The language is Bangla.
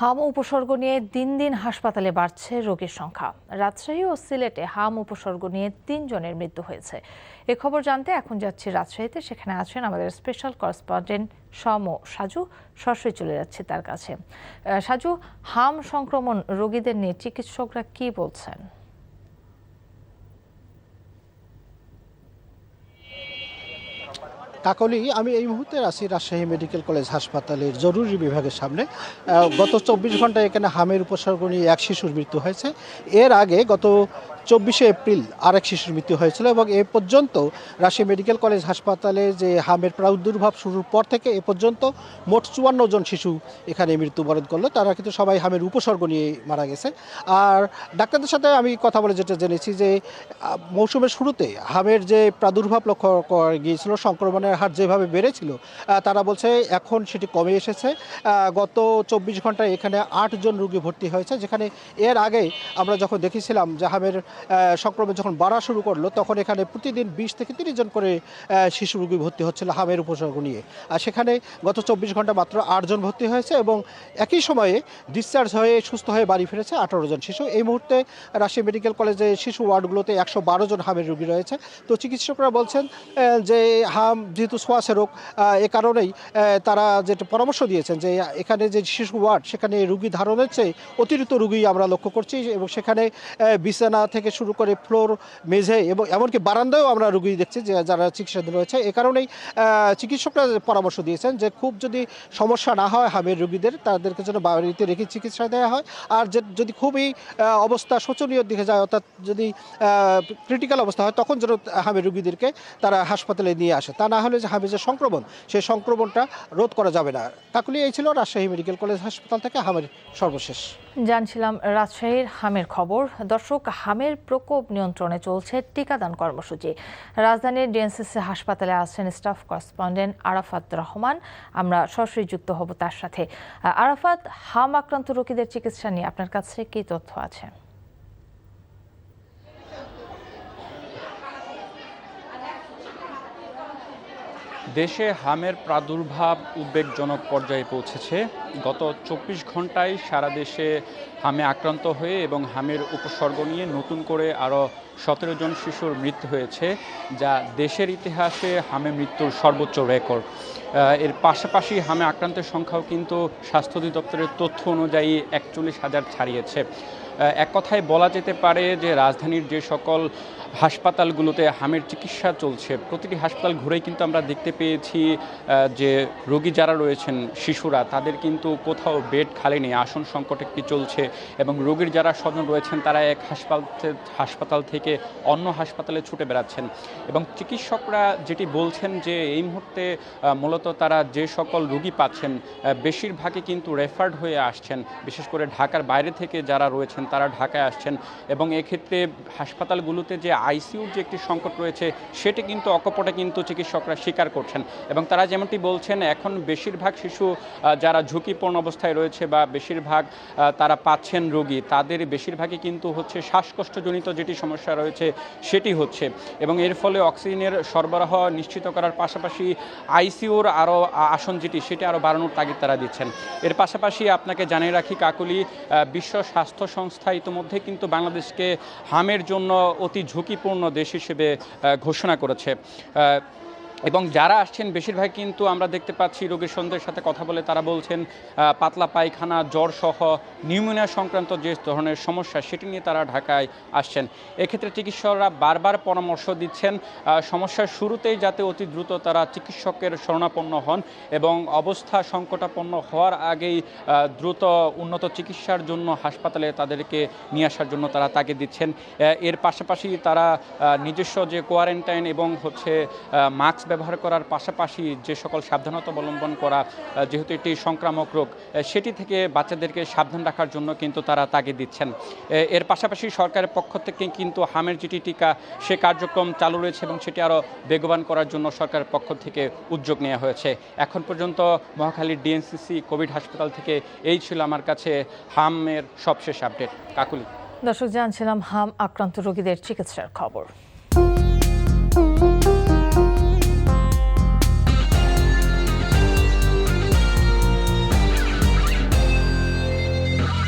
হাম উপসর্গ নিয়ে দিন দিন হাসপাতালে বাড়ছে রোগীর সংখ্যা। রাজশাহী ও সিলেটে হাম উপসর্গ নিয়ে ৩ জনের মৃত্যু হয়েছে। এ খবর জানতে এখন যাচ্ছি রাজশাহীতে। সেখানে আছেন আমাদের স্পেশাল করেসপন্ডেন্ট সাজু। সরাসরি চলে যাচ্ছে তার কাছে। সাজু, হাম সংক্রমণ রোগীদের নিয়ে চিকিৎসকরা কি বলছেন? কাকলি, আমি এই মুহূর্তে আছি রাজশাহী মেডিকেল কলেজ হাসপাতালের জরুরি বিভাগের সামনে। গত ২৪ ঘন্টায় এখানে হামের উপসর্গ নিয়ে এক শিশুর মৃত্যু হয়েছে। এর আগে গত ২৪শে এপ্রিল আরেক শিশুর মৃত্যু হয়েছিল এবং এ পর্যন্ত রাজশাহী মেডিকেল কলেজ হাসপাতালে যে হামের প্রাদুর্ভাব শুরুর পর থেকে এ পর্যন্ত মোট ৫৪ জন শিশু এখানে মৃত্যুবরণ করলো। তারা কিন্তু সবাই হামের উপসর্গ নিয়ে মারা গেছে। আর ডাক্তারদের সাথে আমি কথা বলে যেটা জেনেছি যে মৌসুমের শুরুতে হামের যে প্রাদুর্ভাব লক্ষ্য করা গিয়েছিল, সংক্রমণের হার যেভাবে বেড়েছিল, তারা বলছে এখন সেটি কমে এসেছে। গত ২৪ ঘন্টায় এখানে ৮ জন রোগী ভর্তি হয়েছে, যেখানে এর আগে আমরা যখন দেখেছিলাম যে হামের সংক্রমণ যখন বাড়া শুরু করলো তখন এখানে প্রতিদিন ২০ থেকে ৩০ জন করে শিশু রোগী ভর্তি হচ্ছিল হামের উপসর্গ নিয়ে। আর সেখানে গত ২৪ ঘন্টা মাত্র ৮ জন ভর্তি হয়েছে এবং একই সময়ে ডিসচার্জ হয়ে সুস্থ হয়ে বাড়ি ফিরেছে ১৮ জন শিশু। এই মুহূর্তে রাজশাহী মেডিকেল কলেজে শিশু ওয়ার্ডগুলোতে ১১২ জন হামের রোগী রয়েছে। তো চিকিৎসকরা বলছেন যে হাম যেহেতু ছোঁয়াচে রোগ, এ কারণেই তারা যেটা পরামর্শ দিয়েছেন যে এখানে যে শিশু ওয়ার্ড, সেখানে রোগী ধারণের চেয়ে অতিরিক্ত রোগী আমরা লক্ষ্য করছি এবং সেখানে বিছানা থেকে শুরু করে ফ্লোর, মেঝে এবং এমনকি বারান্দায়ও আমরা রোগী দেখছি যে যারা চিকিৎসাধীন রয়েছে। এ কারণেই চিকিৎসকরা পরামর্শ দিয়েছেন যে খুব যদি সমস্যা না হয় হামের রোগীদের, তাদেরকে যেন বাড়িতে রেখে চিকিৎসা দেওয়া হয়। আর যদি খুবই অবস্থা শোচনীয় দিকে যায়, অর্থাৎ যদি ক্রিটিক্যাল অবস্থা হয়, তখন যেন হামের রোগীদেরকে তারা হাসপাতালে নিয়ে আসে। তা না হলে যে হামের যে সংক্রমণ, সেই সংক্রমণটা রোধ করা যাবে না। কাকুলি, এই ছিল রাজশাহী মেডিকেল কলেজ হাসপাতাল থেকে হামের সর্বশেষ। জানছিলাম রাজশাহীর হামের খবর। দর্শক, হামের প্রকোপ নিয়ন্ত্রণে চলছে টিকাদান কর্মসূচি। রাজধানীর ডিএনসিসি হাসপাতালে আছেন স্টাফ করেসপন্ডেন্ট আরাফাত রহমান। আমরা সরাসরি যুক্ত হব তার সাথে। আরাফাত, হাম আক্রান্ত রোগীদের চিকিৎসা নিয়ে আপনার কাছে কি তথ্য আছে? দেশে হামের প্রাদুর্ভাব উদ্বেগজনক পর্যায়ে পৌঁছেছে। গত ২৪ ঘন্টায় সারা দেশে হামে আক্রান্ত হয়ে এবং হামের উপসর্গ নিয়ে নতুন করে আরও ১৭ জন শিশুর মৃত্যু হয়েছে, যা দেশের ইতিহাসে হামে মৃত্যুর সর্বোচ্চ রেকর্ড। এর পাশাপাশি হামে আক্রান্তের সংখ্যাও কিন্তু স্বাস্থ্য অধিদপ্তরের তথ্য অনুযায়ী ৪১,০০০ ছাড়িয়েছে। এক কথায় বলা যেতে পারে যে রাজধানীর যে সকল হাসপাতালগুলোতে হামের চিকিৎসা চলছে, প্রতিটি হাসপাতাল ঘুরেই কিন্তু আমরা দেখতে পেয়েছি যে রোগী যারা রয়েছেন শিশুরা, তাদের কিন্তু কোথাও বেড খালি নেই, আসন সংকট একটি চলছে এবং রোগীর যারা স্বজন রয়েছেন তারা এক হাসপাতাল থেকে অন্য হাসপাতালে ছুটে বেড়াচ্ছেন। এবং চিকিৎসকরা যেটি বলছেন যে এই মুহূর্তে মূলত তারা যে সকল রোগী পাচ্ছেন বেশিরভাগই কিন্তু রেফার্ড হয়ে আসছেন, বিশেষ করে ঢাকার বাইরে থেকে যারা রয়েছেন তারা ঢাকায় আসছেন। এবং এক্ষেত্রে হাসপাতালগুলোতে যে আইসিইউর যে একটি সংকট রয়েছে সেটি কিন্তু অকপটে কিন্তু চিকিৎসকরা স্বীকার করছেন এবং তারা যেমনটি বলছেন এখন বেশিরভাগ শিশু যারা ঝুঁকিপূর্ণ অবস্থায় রয়েছে বা বেশিরভাগ তারা পাচ্ছেন রোগী, তাদের বেশিরভাগই কিন্তু হচ্ছে শ্বাসকষ্টজনিত যেটি সমস্যা রয়েছে সেটি হচ্ছে এবং এর ফলে অক্সিজেনের সরবরাহ নিশ্চিত করার পাশাপাশি আইসিইউর আরও আসন যেটি সেটি আরও বাড়ানোর তাগিদ তারা দিচ্ছেন। এর পাশাপাশি আপনাকে জানিয়ে রাখি কাকুলি, বিশ্ব স্বাস্থ্য সংস্থা ইতিমধ্যে কিন্তু বাংলাদেশকে হামের জন্য অতি ঝুঁকিপূর্ণ দেশ হিসেবে ঘোষণা করেছে এবং যারা আসছেন বেশিরভাগ কিন্তু আমরা দেখতে পাচ্ছি রোগীর সন্ধ্যের সাথে কথা বলে তারা বলছেন পাতলা পায়খানা, জ্বর সহ নিউমোনিয়া সংক্রান্ত যে ধরনের সমস্যা সেটি নিয়ে তারা ঢাকায় আসছেন। এক্ষেত্রে চিকিৎসকরা বারবার পরামর্শ দিচ্ছেন সমস্যার শুরুতেই যাতে অতি দ্রুত তারা চিকিৎসকের শরণাপন্ন হন এবং অবস্থা সংকটাপন্ন হওয়ার আগেই দ্রুত উন্নত চিকিৎসার জন্য হাসপাতালে তাদেরকে নিয়ে আসার জন্য তারা তাগিদ দিচ্ছেন। এর পাশাপাশি তারা নিজস্ব যে কোয়ারেন্টাইন এবং হচ্ছে মাস্ক ব্যবহার করার পাশাপাশি যে সকল সাবধানতা অবলম্বন করা, যেহেতু এটি সংক্রামক রোগ, সেটি থেকে বাচ্চাদেরকে সাবধান রাখার জন্য কিন্তু তারা তাগিদ দিচ্ছেন। এর পাশাপাশি সরকারের পক্ষ থেকে কিন্তু হামের যেটি টিকা সে কার্যক্রম চালু রয়েছে এবং সেটি আরও বেগবান করার জন্য সরকারের পক্ষ থেকে উদ্যোগ নেওয়া হয়েছে। এখন পর্যন্ত মহাখালীর ডিএনসিসি কোভিড হাসপাতাল থেকে এই ছিল আমার কাছে হামের সবশেষ আপডেট। কাকুলি। দর্শক, জানছিলাম হাম আক্রান্ত রোগীদের চিকিৎসার খবর।